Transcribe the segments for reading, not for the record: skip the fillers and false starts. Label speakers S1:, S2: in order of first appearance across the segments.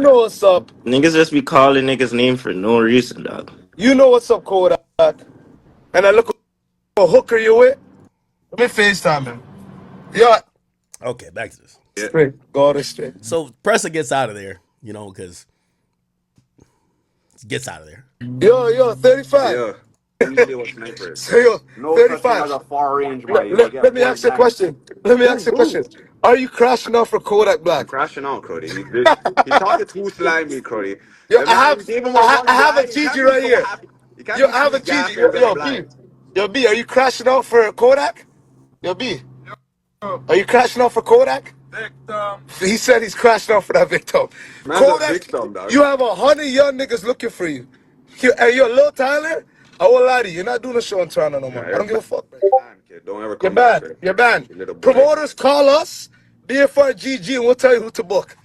S1: You know what's up.
S2: Niggas just be calling niggas name for no reason, dog.
S1: You know what's up, Kodak. And I look what hooker you with. Let me FaceTime him. Yo,
S3: Okay, back to this.
S4: Yeah.
S1: straight. God is straight.
S3: So Pressa gets out of there, because he gets out of there.
S1: Yo, 35.
S4: Yeah. Usually what snipers.
S1: So yo,
S4: No such thing
S1: 35.
S4: as a far range, man.
S1: Let,
S4: You will
S1: let,
S4: get
S1: let me
S4: point
S1: ask you a
S4: blank.
S1: question. Let me ask you a question. Are you crashing out for Kodak
S4: I'm
S1: Black?
S4: crashing out, Cody. He talking too slimy, Cody.
S1: Yo,
S4: The
S1: I
S4: man,
S1: have
S4: you gave him a
S1: I, ha-
S4: one
S1: I have a
S4: blind. You
S1: Gigi
S4: can't be
S1: right
S4: so
S1: here.
S4: happy. You can't
S1: Yo,
S4: be
S1: I have
S4: too
S1: a Gigi.
S4: gassy and get a
S1: Yo, B.
S4: blind.
S1: Yo, B, are you crashing out for Kodak? Yo, B. Are you crashing out for Kodak? Victim. He said he's crashing out for that victim.
S4: Man's a
S1: Kodak,
S4: victim, dog.
S1: you have 100 young niggas looking for you. Hey, yo, Lil Tyler, I won't lie to you. You're not doing a show in Toronto no more.
S4: Yeah,
S1: I
S4: you're
S1: don't give a fuck, man.
S4: banned, kid. Don't ever
S1: You're
S4: come back,
S1: banned.
S4: man.
S1: You're banned.
S4: You little boy.
S1: Promoters call us, BFR GG, and we'll tell you who to book.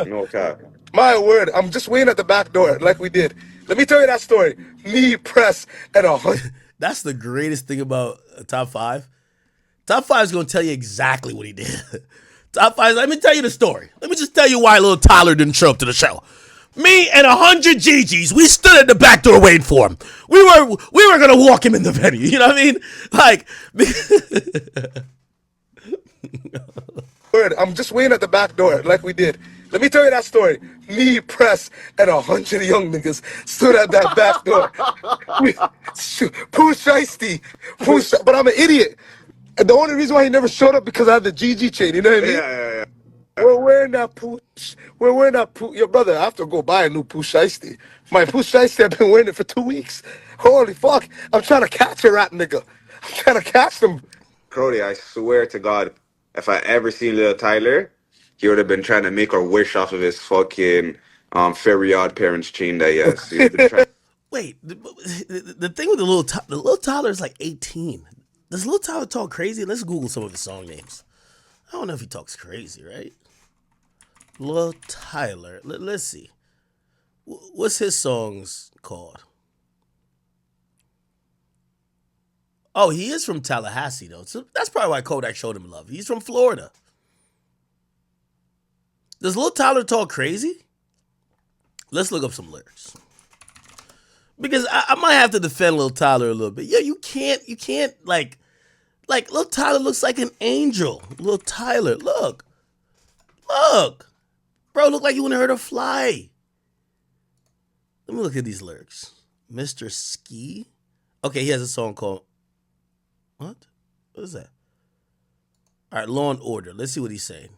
S4: No cap.
S1: My word, I'm just waiting at the back door like we did. Let me tell you that story. Me, Press, and 100.
S3: That's the greatest thing about top five. Top five is going to tell you exactly what he did. Top five. Let me tell you the story. Let me just tell you why little Tyler didn't show up to the show. Me and 100 GGs, we stood at the back door waiting for him. We were gonna walk him in the venue. You know what I mean? Like,
S1: Word, I'm just waiting at the back door like we did. Let me tell you that story. Me, Press, and 100 young niggas stood at that back door. Pooh Shiesty. But I'm an idiot. And the only reason why he never showed up because I had the GG chain. You know what I
S4: Yeah,
S1: mean?
S4: yeah, yeah.
S1: We're wearing that Pooh. We're wearing that Pooh. Your brother, I have to go buy a new Pooh Shiesty. My Pooh Shiesty, I've been wearing it for 2 weeks. Holy fuck. I'm trying to catch a rat nigga. I'm trying to catch them.
S4: Cody, I swear to God, if I ever seen little Tyler, he would have been trying to make a wish off of his fucking fairy odd parents chain that he has. He would have been trying.
S3: wait. The thing with the little Tyler is like 18. Does little Tyler talk crazy? Let's Google some of his song names. I don't know if he talks crazy, right? Lil Tyler. Let's see. What's his songs called? Oh, he is from Tallahassee, though. So that's probably why Kodak showed him love. He's from Florida. Does Lil Tyler talk crazy? Let's look up some lyrics. Because I might have to defend Lil Tyler a little bit. Yeah, you can't, like Lil Tyler looks like an angel. Lil Tyler, look. Bro, look like you want to hurt a fly. Let me look at these lyrics. Mr. Ski. Okay, he has a song called What? What is that? All right, Law and Order. Let's see what he's saying.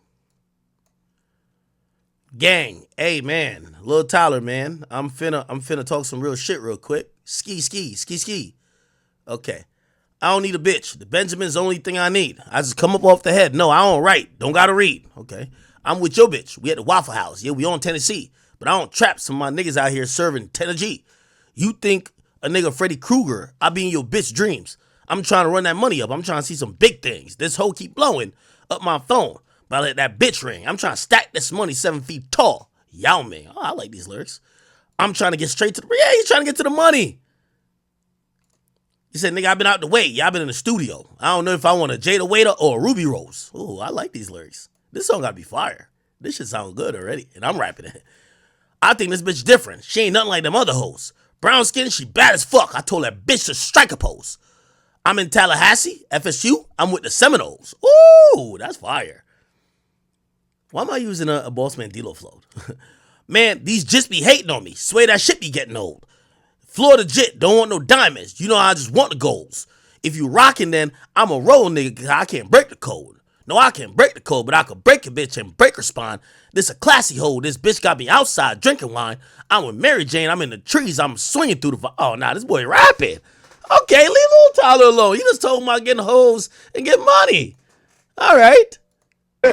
S3: Gang, hey man, Lil Tyler, man. I'm finna talk some real shit real quick. Ski. Okay. I don't need a bitch. The Benjamin's the only thing I need. I just come up off the head. No, I don't write. Don't gotta read. Okay. I'm with your bitch. We at the Waffle House. Yeah, we on Tennessee. But I don't trap some of my niggas out here serving Tennessee. You think a nigga Freddy Krueger, I be in your bitch dreams. I'm trying to run that money up. I'm trying to see some big things. This hoe keep blowing up my phone. But I let that bitch ring. I'm trying to stack this money 7 feet tall. Yao Ming. Oh, I like these lyrics. I'm trying to get straight to the... Yeah, he's trying to get to the money. He said, nigga, I've been out the way. Yeah, I've been in the studio. I don't know if I want a Jada Waiter or a Ruby Rose. Oh, I like these lyrics. This song gotta be fire. This shit sound good already. And I'm rapping it. I think this bitch different. She ain't nothing like them other hoes. Brown skin, she bad as fuck. I told that bitch to strike a pose. I'm in Tallahassee, FSU. I'm with the Seminoles. Ooh, that's fire. Why am I using a Boss Man D'Lo float? Man, these just be hating on me. Swear that shit be getting old. Florida Jit, don't want no diamonds. You know I just want the golds. If you rockin', then I'm a roll nigga, cause I can't break the code. No, I can't break the code, but I could break a bitch and break her spine. This a classy hoe. This bitch got me outside drinking wine. I'm with Mary Jane. I'm in the trees. I'm swinging through the... Oh, nah, this boy rapping. Okay, leave little Tyler alone. He just told him about getting hoes and get money. All right.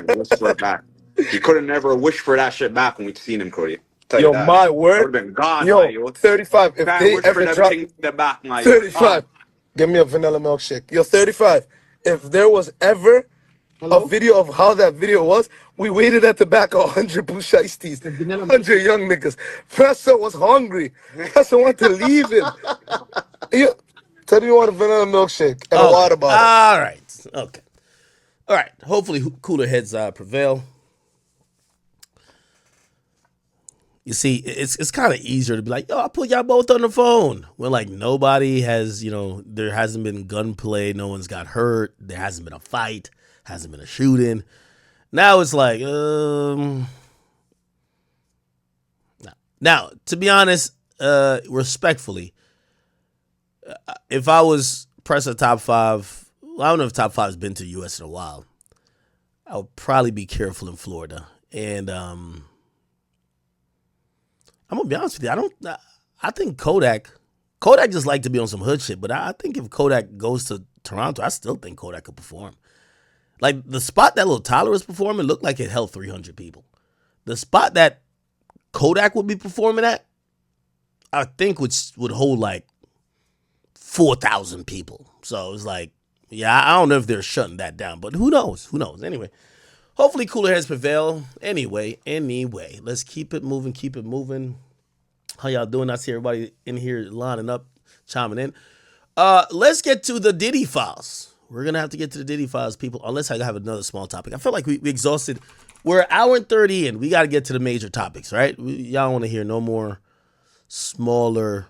S4: Wish for it back. He could have never wished for that shit back when we seen him, Cody. Tell you
S1: Yo,
S4: that.
S1: my
S4: I
S1: word.
S4: would have been gone, my
S1: Yo,
S4: youth.
S1: 35. If
S4: Can't
S1: they
S4: wish for
S1: ever
S4: them
S1: drop
S4: things in the back, my youth.
S1: 35, give me a vanilla milkshake. Yo, 35. If there was ever a video of how that video was, we waited at the back of 100 Bushaistis, 100 young niggas. Presso was hungry. Presso wanted to leave him. Yo, tell me you want a vanilla milkshake and a
S3: Okay.
S1: water bottle.
S3: All right. Okay. All right. Hopefully, cooler heads prevail. You see, it's kind of easier to be like, yo, I put y'all both on the phone. When like nobody has, there hasn't been gunplay, no one's got hurt, there hasn't been a fight, hasn't been a shooting. Now it's like, Now, to be honest, respectfully, if I was press a top five, well, I don't know if top five has been to the U.S. in a while. I would probably be careful in Florida, and I'm gonna be honest with you. I think Kodak just like to be on some hood shit. But I think if Kodak goes to Toronto, I still think Kodak could perform. Like the spot that Lil Tyler was performing looked like it held 300 people. The spot that Kodak would be performing at, I think would hold like 4,000 people. So it was like, yeah, I don't know if they're shutting that down, but who knows? Who knows? Anyway, hopefully cooler heads prevail. Anyway, let's keep it moving. How y'all doing? I see everybody in here lining up, chiming in. Let's get to the Diddy files. We're gonna have to get to the Diddy files, people, unless I have another small topic. I feel like we exhausted. We're an hour and 30 in. We got to get to the major topics, right? Y'all want to hear no more smaller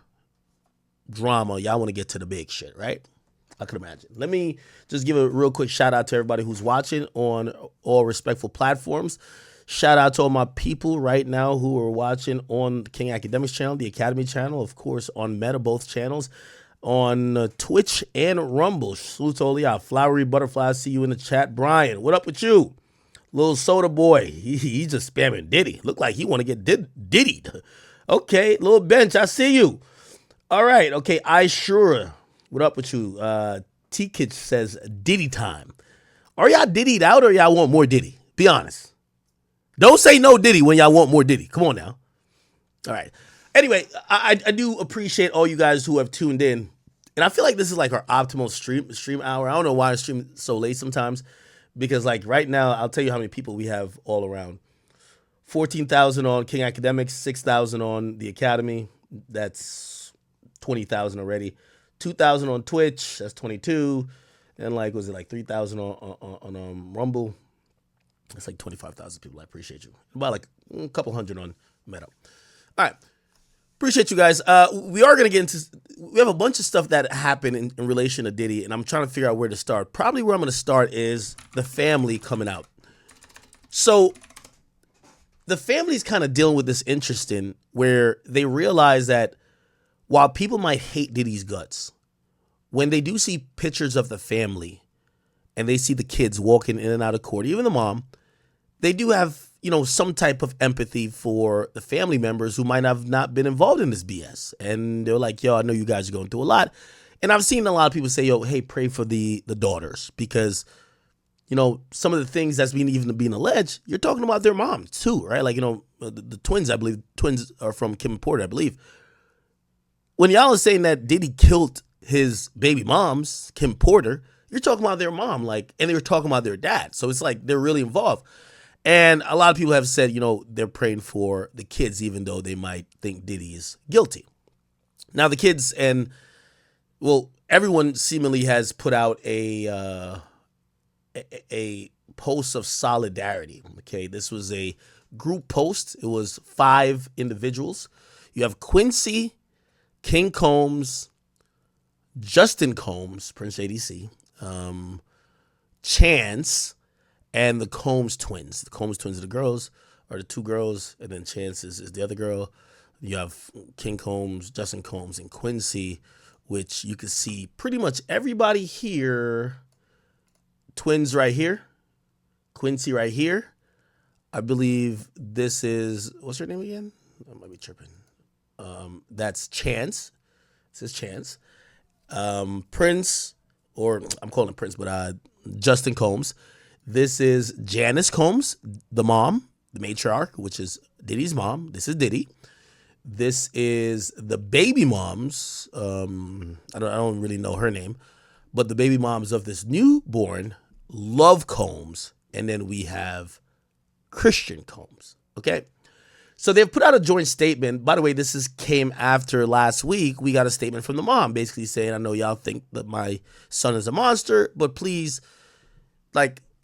S3: drama. Y'all want to get to the big shit, right? I could imagine. Let me just give a real quick shout out to everybody who's watching on all respectful platforms. Shout out to all my people right now who are watching on the King Akademiks channel, the Academy channel, of course, on Meta, both channels, on Twitch and Rumble. Salute to all y'all. Flowery Butterfly, see you in the chat. Brian, what up with you? Little soda boy, he just spamming Diddy. Look like he want to get Diddied. Okay, little bench, I see you. All right, okay, I sure. What up with you? T-Kitch says Diddy time. Are y'all Diddied out or y'all want more Diddy? Be honest. Don't say no Diddy when y'all want more Diddy. Come on now. All right. Anyway, I do appreciate all you guys who have tuned in. And I feel like this is like our optimal stream hour. I don't know why I stream so late sometimes. Because like right now, I'll tell you how many people we have all around. 14,000 on King Akademiks, 6,000 on the Academy. That's 20,000 already. 2,000 on Twitch. That's 22. And like, was it like 3,000 on Rumble? That's like 25,000 people. I appreciate you. About like a couple hundred on Meta. All right. Appreciate you guys. We are going to get into, we have a bunch of stuff that happened in relation to Diddy, and I'm trying to figure out where to start. Probably where I'm going to start is the family coming out. So the family's kind of dealing with this interesting where they realize that while people might hate Diddy's guts, when they do see pictures of the family and they see the kids walking in and out of court, even the mom, they do have, some type of empathy for the family members who might have not been involved in this BS. And they're like, yo, I know you guys are going through a lot. And I've seen a lot of people say, yo, hey, pray for the daughters because, some of the things that's being alleged, you're talking about their moms too, right? Like, the twins, I believe, twins are from Kim and Porter, I believe. When y'all are saying that Diddy killed his baby moms, Kim Porter, you're talking about their mom, like, and they were talking about their dad. So it's like they're really involved. And a lot of people have said, they're praying for the kids, even though they might think Diddy is guilty. Now, the kids everyone seemingly has put out a post of solidarity. Okay, this was a group post. It was 5 individuals. You have Quincy, King Combs, Justin Combs, Prince ADC, Chance, and the Combs twins. The Combs twins are the girls, are the 2 girls, and then Chance is the other girl. You have King Combs, Justin Combs, and Quincy, which you can see pretty much everybody here. Twins right here. Quincy right here. I believe this is, what's her name again? I might be tripping. That's Chance. This is Chance. Prince, or I'm calling him Prince, but Justin Combs. This is Janice Combs, the mom, the matriarch, which is Diddy's mom. This is Diddy. This is the baby moms. I don't really know her name, but the baby moms of this newborn, Love Combs, and then we have Christian Combs. Okay, so they've put out a joint statement. By the way, this came after last week. We got a statement from the mom, basically saying, "I know y'all think that my son is a monster, but please,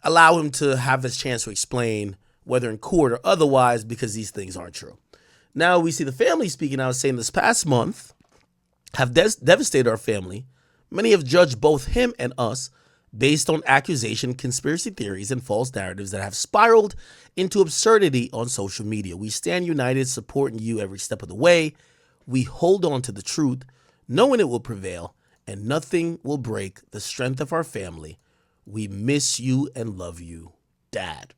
S3: allow him to have this chance to explain, whether in court or otherwise, because these things aren't true." Now we see the family speaking out, saying this past month have devastated our family. Many have judged both him and us based on accusation, conspiracy theories, and false narratives that have spiraled into absurdity on social media. We stand united, supporting you every step of the way. We hold on to the truth, knowing it will prevail, and nothing will break the strength of our family. We miss you and love you, Dad.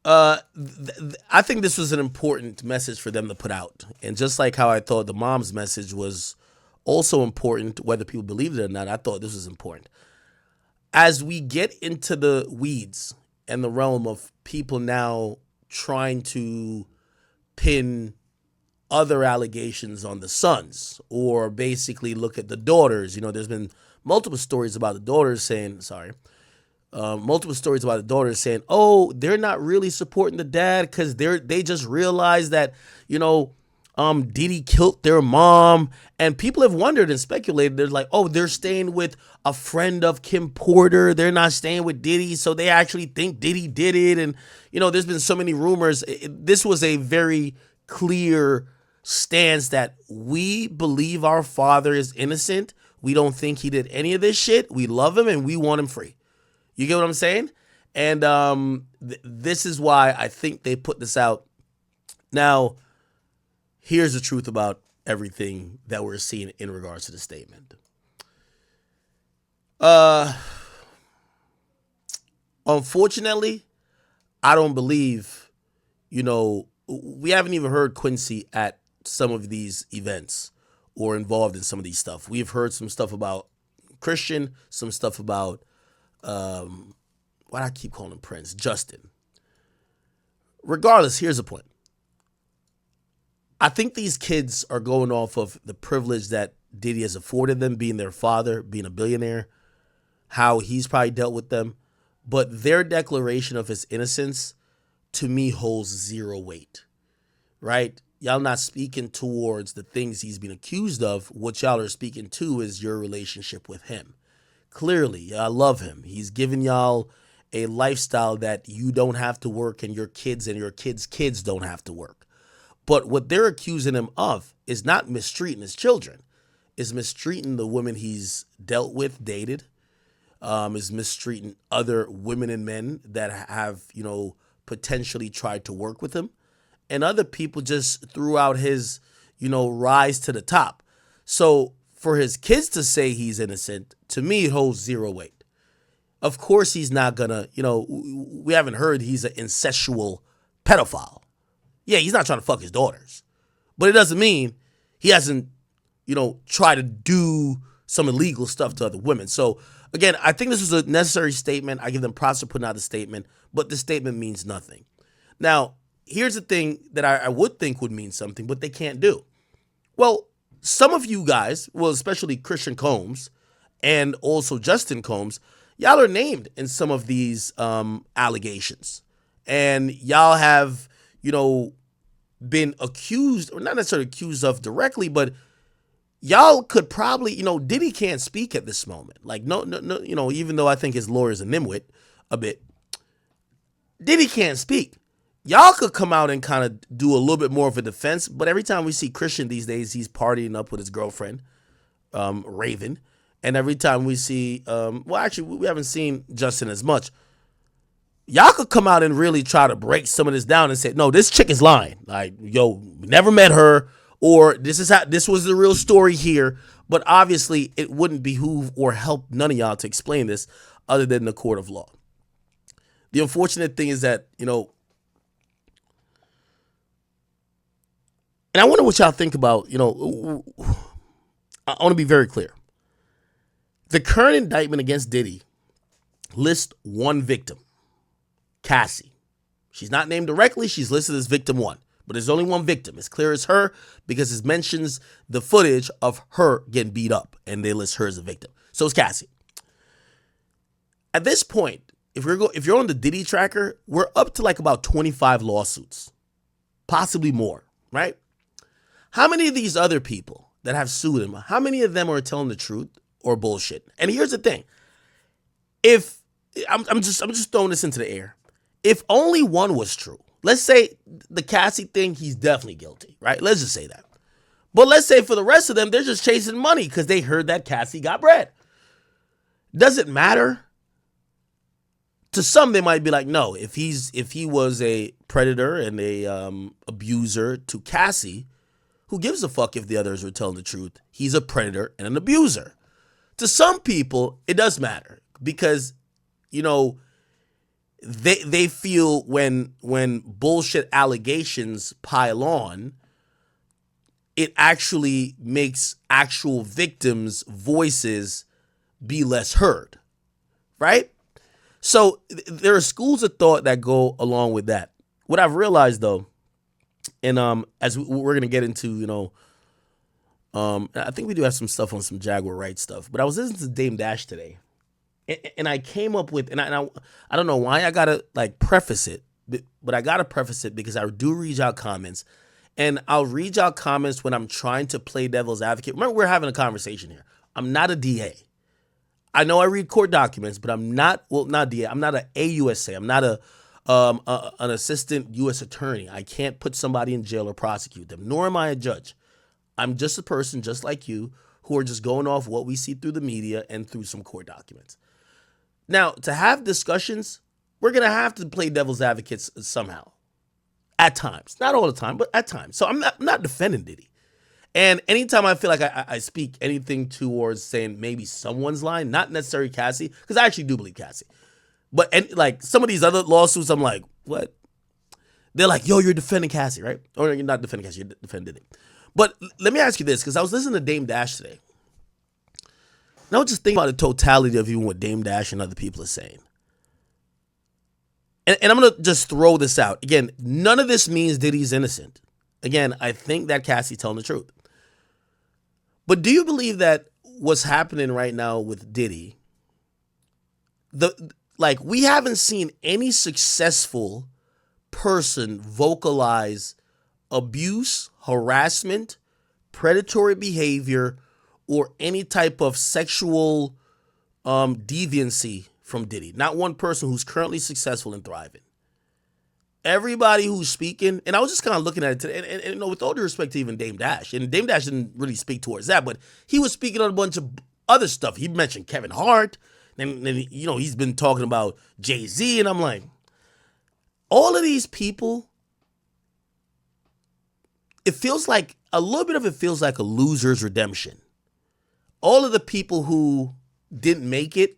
S3: I think this was an important message for them to put out. And just like how I thought the mom's message was also important, whether people believed it or not, I thought this was important. As we get into the weeds and the realm of people now trying to pin other allegations on the sons, or basically look at the daughters, there's been multiple stories about the daughters saying, oh, they're not really supporting the dad because they just realized that, Diddy killed their mom. And people have wondered and speculated. They're like, oh, they're staying with a friend of Kim Porter. They're not staying with Diddy. So they actually think Diddy did it. And, there's been so many rumors. This was a very clear stance that we believe our father is innocent. We don't think he did any of this shit. We love him and we want him free. You get what I'm saying? And this is why I think they put this out. Now, here's the truth about everything that we're seeing in regards to the statement. Unfortunately, I don't believe, we haven't even heard Quincy at some of these events or involved in some of these stuff. We've heard some stuff about Christian, some stuff about, why do I keep calling him Prince? Justin. Regardless, here's the point. I think these kids are going off of the privilege that Diddy has afforded them, being their father, being a billionaire, how he's probably dealt with them. But their declaration of his innocence, to me, holds zero weight, right? Y'all not speaking towards the things he's been accused of. What y'all are speaking to is your relationship with him. Clearly, I love him. He's giving y'all a lifestyle that you don't have to work and your kids kids don't have to work. But what they're accusing him of is not mistreating his children. Is mistreating the women he's dealt with, dated. Is mistreating other women and men that have, potentially tried to work with him. And other people just throughout his, rise to the top. So for his kids to say he's innocent, to me, it holds zero weight. Of course, he's not gonna, we haven't heard he's an incestual pedophile. Yeah, he's not trying to fuck his daughters. But it doesn't mean he hasn't, tried to do some illegal stuff to other women. So, again, I think this was a necessary statement. I give them props for putting out the statement, but the statement means nothing. Now, here's the thing that I would think would mean something, but they can't do. Well, some of you guys, especially Christian Combs and also Justin Combs, y'all are named in some of these allegations. And y'all have, been accused, or not necessarily accused of directly, but y'all could probably, Diddy can't speak at this moment. Like, no, even though I think his lawyer's a nimwit a bit, Diddy can't speak. Y'all could come out and kind of do a little bit more of a defense, but every time we see Christian these days, he's partying up with his girlfriend, Raven. And every time we see, actually, we haven't seen Justin as much. Y'all could come out and really try to break some of this down and say, no, this chick is lying. Like, yo, never met her, or this was the real story here. But obviously, it wouldn't behoove or help none of y'all to explain this other than the court of law. The unfortunate thing is that, and I wonder what y'all think about, I want to be very clear. The current indictment against Diddy lists one victim, Cassie. She's not named directly. She's listed as victim one, but there's only one victim. It's clear as her because it mentions the footage of her getting beat up, and they list her as a victim. So it's Cassie. At this point, if you're on the Diddy tracker, we're up to like about 25 lawsuits, possibly more, right? How many of these other people that have sued him, how many of them are telling the truth or bullshit? And here's the thing. If I'm just throwing this into the air. If only one was true, let's say the Cassie thing, he's definitely guilty, right? Let's just say that. But let's say for the rest of them, they're just chasing money because they heard that Cassie got bread. Does it matter? To some, they might be like, no, if he was a predator and a abuser to Cassie, who gives a fuck if the others were telling the truth? He's a predator and an abuser. To some people, it does matter because, you know, they feel when bullshit allegations pile on, it actually makes actual victims' voices be less heard, right? So there are schools of thought that go along with that. What I've realized though, and as we're gonna get into, you know, I think we do have some stuff on some Jaguar Wright stuff. But I was listening to Dame Dash today, and I came up with, and I don't know why I gotta like preface it, but I gotta preface it because I do read y'all comments, and I'll read y'all comments when I'm trying to play devil's advocate. Remember, we're having a conversation here. I'm not a DA. I know I read court documents, but I'm not, well, not DA. I'm not an AUSA. I'm not an assistant U.S. attorney. I can't put somebody in jail or prosecute them, nor am I a judge. I'm just a person just like you who are just going off what we see through the media and through some court documents. Now, to have discussions, we're going to have to play devil's advocates somehow. At times. Not all the time, but at times. So I'm not defending Diddy. And anytime I feel like I speak anything towards saying maybe someone's lying, not necessarily Cassie, because I actually do believe Cassie. But and like some of these other lawsuits, I'm like, what? They're like, yo, you're defending Cassie, right? Or you're not defending Cassie, you're defending Diddy. But let me ask you this, because I was listening to Dame Dash today. And I was just thinking about the totality of even what Dame Dash and other people are saying. And I'm going to just throw this out. Again, none of this means Diddy's innocent. Again, I think that Cassie's telling the truth. But do you believe that what's happening right now with Diddy, we haven't seen any successful person vocalize abuse, harassment, predatory behavior, or any type of sexual deviancy from Diddy. Not one person who's currently successful and thriving. Everybody who's speaking, and I was just kind of looking at it today, and you know, with all due respect to even Dame Dash, and Dame Dash didn't really speak towards that, but he was speaking on a bunch of other stuff. He mentioned Kevin Hart, and you know, he's been talking about Jay-Z, and I'm like, all of these people, it feels like, a little bit of it feels like a loser's redemption. All of the people who didn't make it,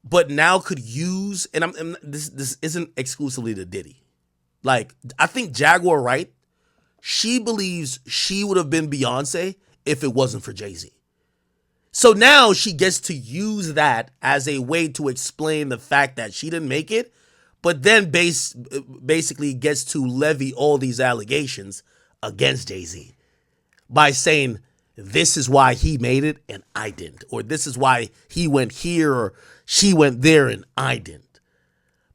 S3: but now could use, and this isn't exclusively to Diddy. Like, I think Jaguar Wright, she believes she would have been Beyonce if it wasn't for Jay-Z. So now she gets to use that as a way to explain the fact that she didn't make it, but then basically gets to levy all these allegations against Jay-Z by saying, this is why he made it and I didn't. Or this is why he went here or she went there and I didn't.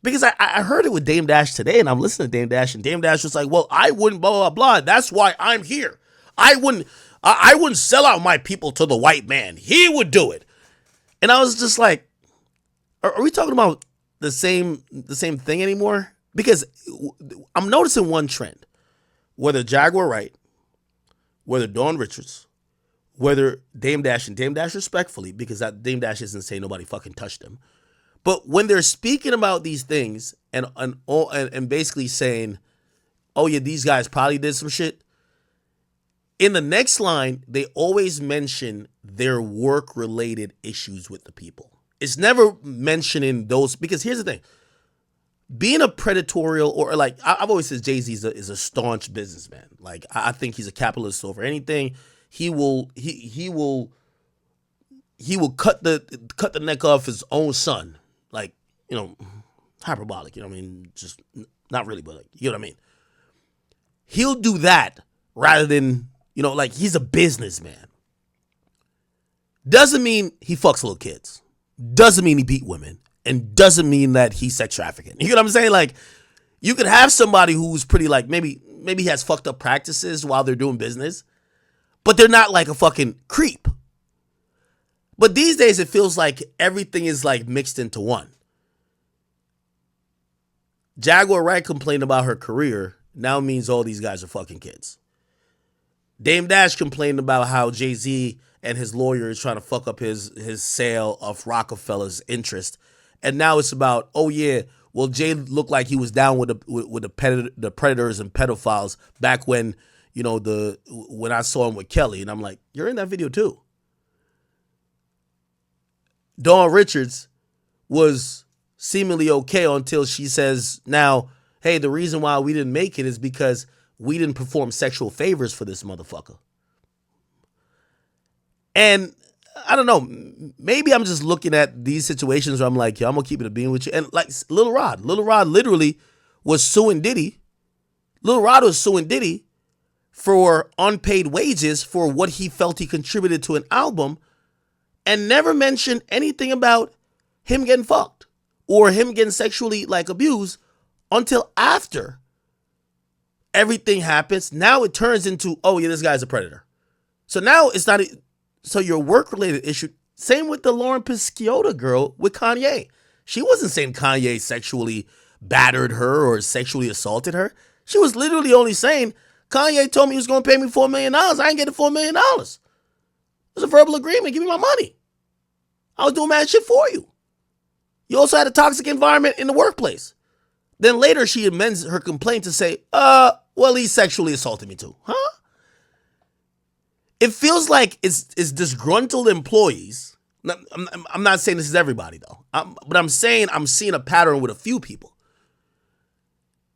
S3: Because I heard it with Dame Dash today, and I'm listening to Dame Dash, and Dame Dash was like, well, I wouldn't blah, blah, blah. That's why I'm here. I wouldn't sell out my people to the white man. He would do it. And I was just like, are we talking about the same thing anymore? Because I'm noticing one trend. Whether Jaguar Wright, whether Dawn Richards, whether Dame Dash, and Dame Dash respectfully, because that Dame Dash isn't saying nobody fucking touched him. But when they're speaking about these things and basically saying, oh yeah, these guys probably did some shit, in the next line, they always mention their work-related issues with the people. It's never mentioning those, because here's the thing. Being a predatorial, or like, I've always said Jay-Z is a staunch businessman. Like, I think he's a capitalist over anything. He will cut the neck off his own son. Like, you know, hyperbolic, you know what I mean? Just not really, but like, you know what I mean? He'll do that rather than, you know, like, he's a businessman. Doesn't mean he fucks little kids. Doesn't mean he beat women. And doesn't mean that he's sex trafficking. You know what I'm saying? Like, you could have somebody who's pretty, like, maybe he has fucked up practices while they're doing business, but they're not like a fucking creep. But these days, it feels like everything is like mixed into one. Jaguar Wright complained about her career now means all these guys are fucking kids. Dame Dash complained about how Jay-Z and his lawyer is trying to fuck up his sale of Rockefeller's interest. And now it's about, oh yeah, well Jay looked like he was down with the predators and pedophiles back when, when I saw him with Kelly. And I'm like, you're in that video too. Dawn Richards was seemingly okay until she says now, hey, the reason why we didn't make it is because we didn't perform sexual favors for this motherfucker. And I don't know, maybe I'm just looking at these situations where I'm like, yo, I'm gonna keep it a being with you. And like Lil Rod literally was suing Diddy. Lil Rod was suing Diddy for unpaid wages for what he felt he contributed to an album and never mentioned anything about him getting fucked or him getting sexually abused until after everything happens. Now it turns into, oh yeah, this guy's a predator. So now it's not, so your work-related issue, same with the Lauren Pisciotta girl with Kanye. She wasn't saying Kanye sexually battered her or sexually assaulted her. She was literally only saying, Kanye told me he was going to pay me $4 million. I ain't getting $4 million. It was a verbal agreement. Give me my money. I was doing mad shit for you. You also had a toxic environment in the workplace. Then later she amends her complaint to say, well, he sexually assaulted me too. Huh? It feels like it's disgruntled employees. I'm not saying this is everybody though. But I'm saying I'm seeing a pattern with a few people.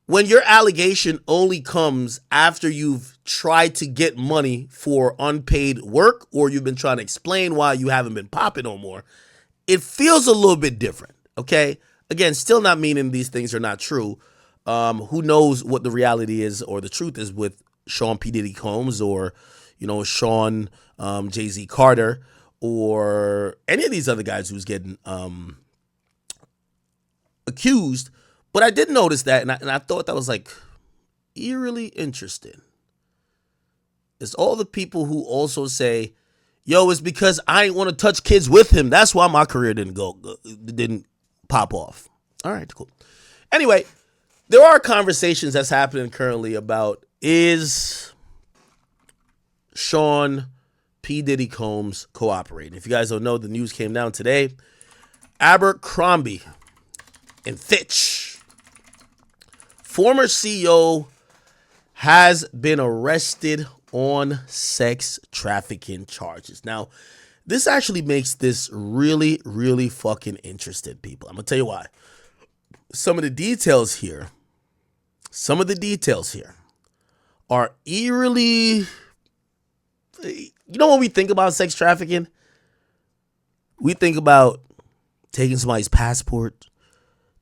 S3: When your allegation only comes after you've tried to get money for unpaid work or you've been trying to explain why you haven't been popping no more, it feels a little bit different, okay? Again, still not meaning these things are not true. Who knows what the reality is or the truth is with Sean P. Diddy Combs or, Sean Jay-Z Carter or any of these other guys who's getting accused. But I did notice that, and I thought that was eerily interesting. It's all the people who also say, yo, it's because I ain't want to touch kids with him. That's why my career didn't pop off. All right, cool. Anyway, there are conversations that's happening currently about, is Sean P. Diddy Combs cooperating? If you guys don't know, the news came down today. Abercrombie and Fitch, former CEO, has been arrested on sex trafficking charges. Now, this actually makes this really, really fucking interesting, people. I'm going to tell you why. Some of the details here are eerily, when we think about sex trafficking, we think about taking somebody's passport,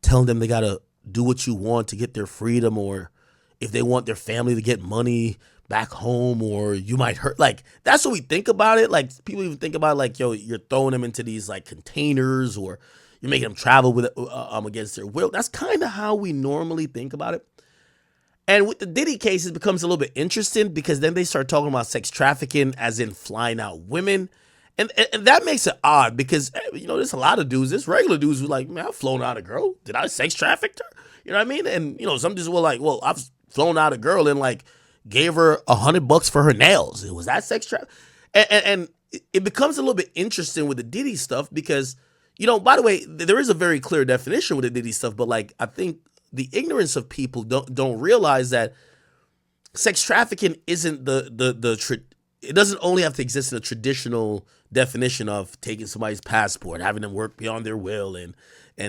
S3: telling them they got to do what you want to get their freedom, or if they want their family to get money back home, or you might hurt. That's what we think about it. People even think about yo, you're throwing them into these containers, or you're making them travel with against their will. That's kind of how we normally think about it. And with the Diddy case, it becomes a little bit interesting because then they start talking about sex trafficking as in flying out women. And that makes it odd because, there's a lot of dudes, there's regular dudes who man, I've flown out a girl. Did I sex traffic her? You know what I mean? And, some dudes were well, I've flown out a girl and gave her $100 for her nails. Was that sex traffic? And it becomes a little bit interesting with the Diddy stuff because, by the way, there is a very clear definition with the Diddy stuff, but I think the ignorance of people don't realize that sex trafficking isn't it doesn't only have to exist in a traditional definition of taking somebody's passport, having them work beyond their will and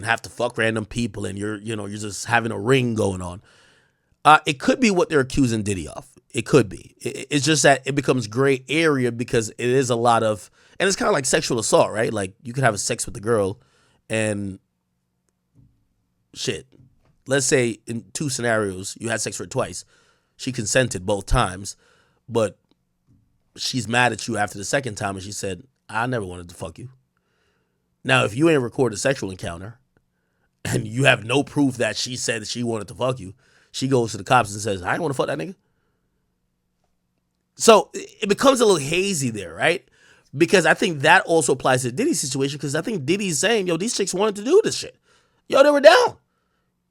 S3: have to fuck random people and you're just having a ring going on. It could be what they're accusing Diddy of. It could be. It's just that it becomes gray area because it is a lot of, and it's kind of like sexual assault, right? You could have a sex with the girl and shit. Let's say in two scenarios, you had sex with her twice. She consented both times, but she's mad at you after the second time and she said, I never wanted to fuck you. Now, if you ain't recorded a sexual encounter and you have no proof that she said that she wanted to fuck you, she goes to the cops and says, I didn't want to fuck that nigga. So it becomes a little hazy there, right? Because I think that also applies to Diddy's situation because I think Diddy's saying, yo, these chicks wanted to do this shit. Yo, they were down.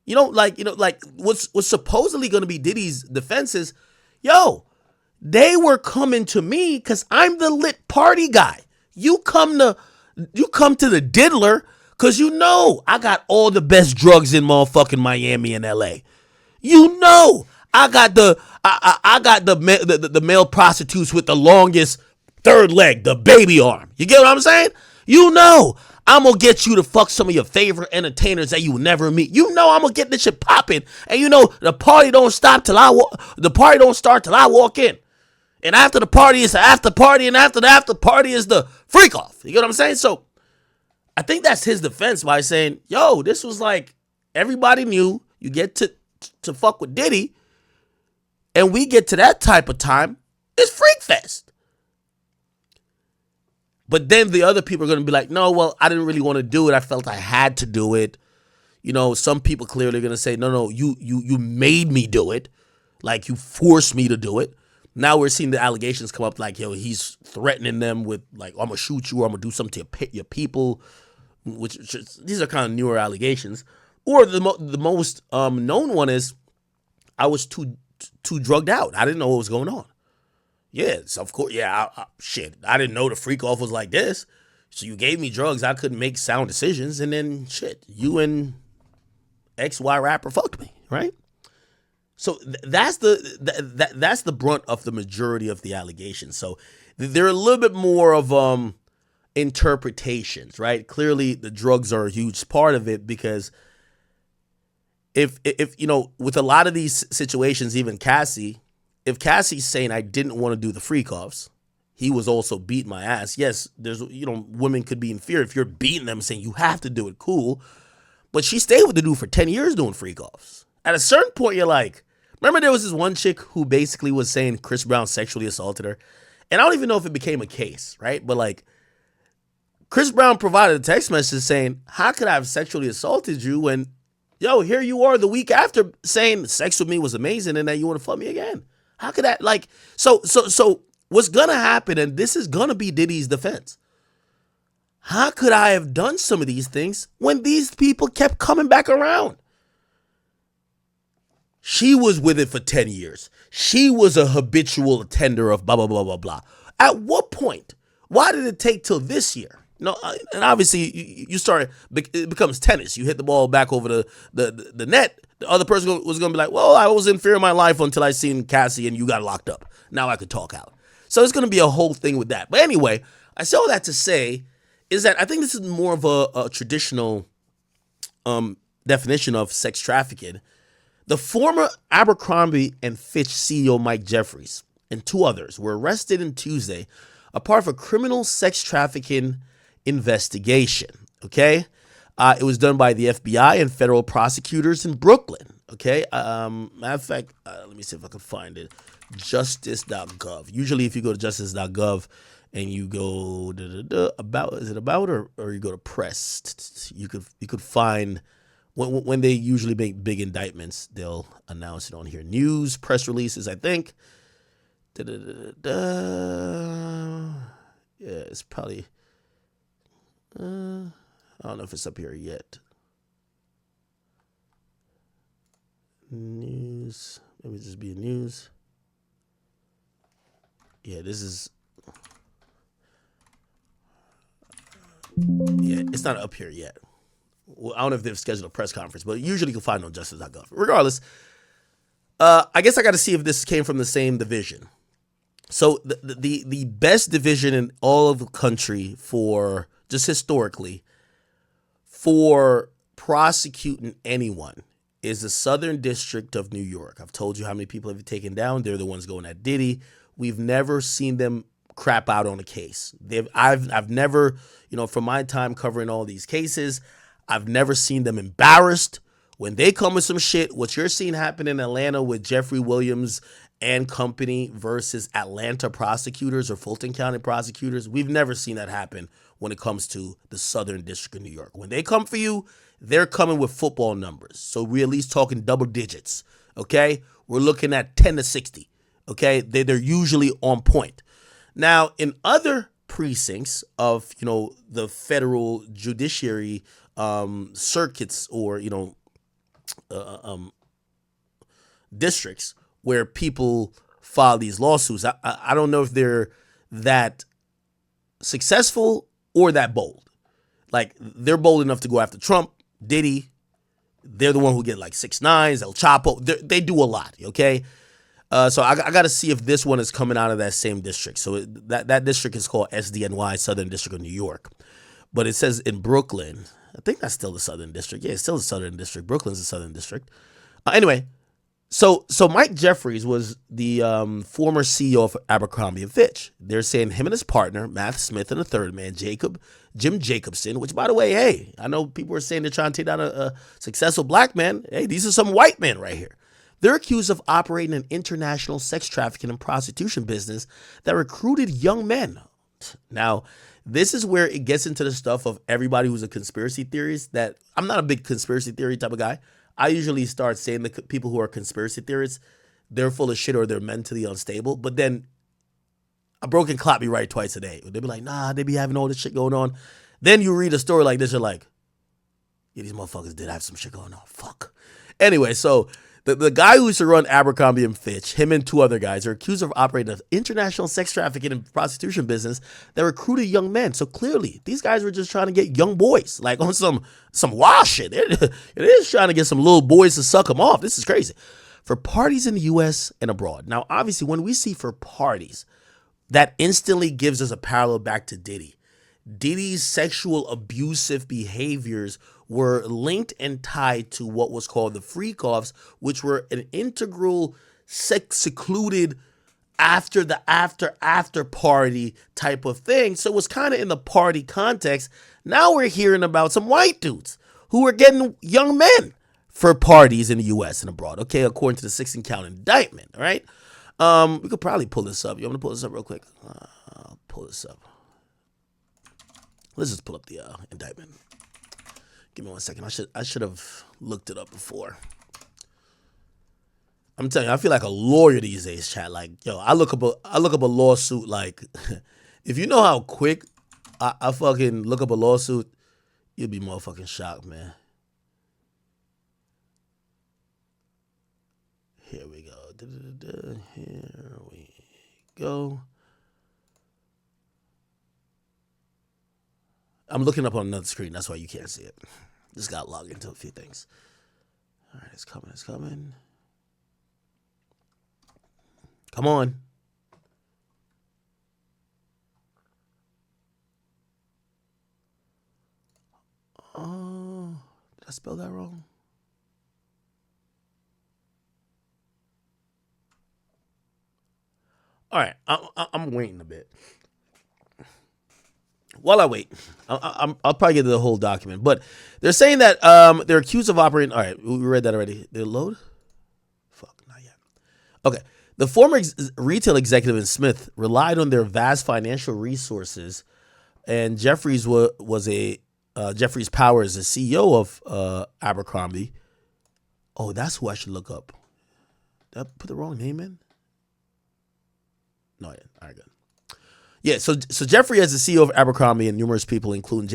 S3: Like what's supposedly going to be Diddy's defense is, yo, they were coming to me because I'm the lit party guy. You come to the diddler because I got all the best drugs in motherfucking Miami and LA. I got the male prostitutes with the longest third leg, the baby arm. You get what I'm saying? I'm gonna get you to fuck some of your favorite entertainers that you will never meet. I'm gonna get this shit popping, and the party don't stop till the party don't start till I walk in. And after the party is the after party, and after the after party is the freak off. You get what I'm saying? So I think that's his defense by saying, yo, this was like everybody knew you get to fuck with Diddy, and we get to that type of time, it's Freak Fest. But then the other people are going to be like, no, well, I didn't really want to do it. I felt I had to do it. Some people clearly are going to say, no, you made me do it. Like, you forced me to do it. Now we're seeing the allegations come up like, yo, he's threatening them with, like, I'm going to shoot you or I'm going to do something to your people, which these are kind of newer allegations. Or the most known one is, I was too drugged out. I didn't know what was going on. Yes, of course. Yeah, shit. I didn't know the freak off was like this. So you gave me drugs. I couldn't make sound decisions. And then, shit, you and XY rapper fucked me, right? So that's the brunt of the majority of the allegations. So they're a little bit more of interpretations, right? Clearly, the drugs are a huge part of it because if with a lot of these situations, even Cassie, if Cassie's saying I didn't want to do the freak offs, he was also beating my ass. Yes, there's women could be in fear if you're beating them, saying you have to do it. Cool, but she stayed with the dude for 10 years doing freak offs. At a certain point, you're like, remember there was this one chick who basically was saying Chris Brown sexually assaulted her, and I don't even know if it became a case, right? But like, Chris Brown provided a text message saying, "How could I have sexually assaulted you when, yo, here you are the week after saying sex with me was amazing and that you want to fuck me again?" How could that, like, so what's going to happen, and this is going to be Diddy's defense. How could I have done some of these things when these people kept coming back around? She was with it for 10 years. She was a habitual attender of blah, blah, blah, blah, blah. At what point? Why did it take till this year? And obviously you start, it becomes tennis. You hit the ball back over the net. The other person was going to be like, well, I was in fear of my life until I seen Cassie and you got locked up. Now I could talk out. So it's going to be a whole thing with that. But anyway, I say all that to say is that I think this is more of a traditional definition of sex trafficking. The former Abercrombie and Fitch CEO Mike Jeffries and two others were arrested on Tuesday, a part of a criminal sex trafficking investigation. Okay, it was done by the FBI and federal prosecutors in Brooklyn. Okay, matter of fact, let me see if I can find it. Justice.gov. Usually, if you go to justice.gov and you go about, is it about or you go to press, you could find. When they usually make big indictments, they'll announce it on here. News, press releases, I think. Yeah, it's probably... I don't know if it's up here yet. News. Maybe just be a news. Yeah, this is... Yeah, it's not up here yet. Well, I don't know if they've scheduled a press conference, but usually you can find it on justice.gov. Regardless, I guess I got to see if this came from the same division. So the best division in all of the country for, just historically, for prosecuting anyone is the Southern District of New York. I've told you how many people have taken down. They're the ones going at Diddy. We've never seen them crap out on a case. I've never, from my time covering all these cases, I've never seen them embarrassed when they come with some shit. What you're seeing happen in Atlanta with Jeffrey Williams and company versus Atlanta prosecutors or Fulton County prosecutors, we've never seen that happen when it comes to the Southern District of New York. When they come for you, they're coming with football numbers. So we're at least talking double digits, okay? We're looking at 10 to 60, okay? They're usually on point. Now, in other precincts of, the federal judiciary circuits or, districts where people file these lawsuits. I don't know if they're that successful or that bold. Like, they're bold enough to go after Trump, Diddy. They're the one who get like 6ix9ine, El Chapo. They do a lot, okay? So I got to see if this one is coming out of that same district. So that district is called SDNY, Southern District of New York. But it says in Brooklyn. I think that's still the Southern District. Yeah, it's still the Southern District. Brooklyn's the Southern District. Anyway, so Mike Jeffries was the former CEO of Abercrombie and Fitch. They're saying him and his partner, Matt Smith, and a third man, Jim Jacobson, which, by the way, hey, I know people are saying they're trying to take down a successful black man. Hey, these are some white men right here. They're accused of operating an international sex trafficking and prostitution business that recruited young men. Now, this is where it gets into the stuff of everybody who's a conspiracy theorist. That I'm not a big conspiracy theory type of guy. I usually start saying the people who are conspiracy theorists, they're full of shit or they're mentally unstable. But then a broken clock be right twice a day. They be like, nah, they be having all this shit going on. Then you read a story like this, you're like, yeah, these motherfuckers did have some shit going on. Fuck. Anyway, so the guy who used to run Abercrombie and Fitch, him and 2 other guys, are accused of operating an international sex trafficking and prostitution business that recruited young men. So clearly, these guys were just trying to get young boys, like on some wild shit. It is trying to get some little boys to suck them off. This is crazy. For parties in the U.S. and abroad. Now, obviously, when we see for parties, that instantly gives us a parallel back to Diddy. Diddy's sexual abusive behaviors were linked and tied to what was called the freak-offs, which were an integral secluded after the after party type of thing. So it was kind of in the party context. Now we're hearing about some white dudes who are getting young men for parties in the U.S. and abroad. Okay, according to the 6 and count indictment. All right, we could probably pull this up. You want me to pull this up real quick? I'll pull this up. Let's just pull up the indictment. Give me 1 second. I should have looked it up before. I'm telling you, I feel like a lawyer these days, chat. Like, yo, I look up a lawsuit. Like, if you know how quick I fucking look up a lawsuit, you'll be motherfucking shocked, man. Here we go. Here we go. I'm looking up on another screen. That's why you can't see it. Just got logged into a few things. All right, it's coming. It's coming. Come on. Oh, did I spell that wrong? All right, I'm waiting a bit. While I wait, I'll probably get to the whole document. But they're saying that they're accused of operating. All right, we read that already. Did it load? Fuck, not yet. Okay. The former retail executive in Smith relied on their vast financial resources, and Jeffries was Jeffries Powers, the CEO of Abercrombie. Oh, that's who I should look up. Did I put the wrong name in? No, yeah. All right, good. Yeah, so Jeffrey, as the CEO of Abercrombie, and numerous people, including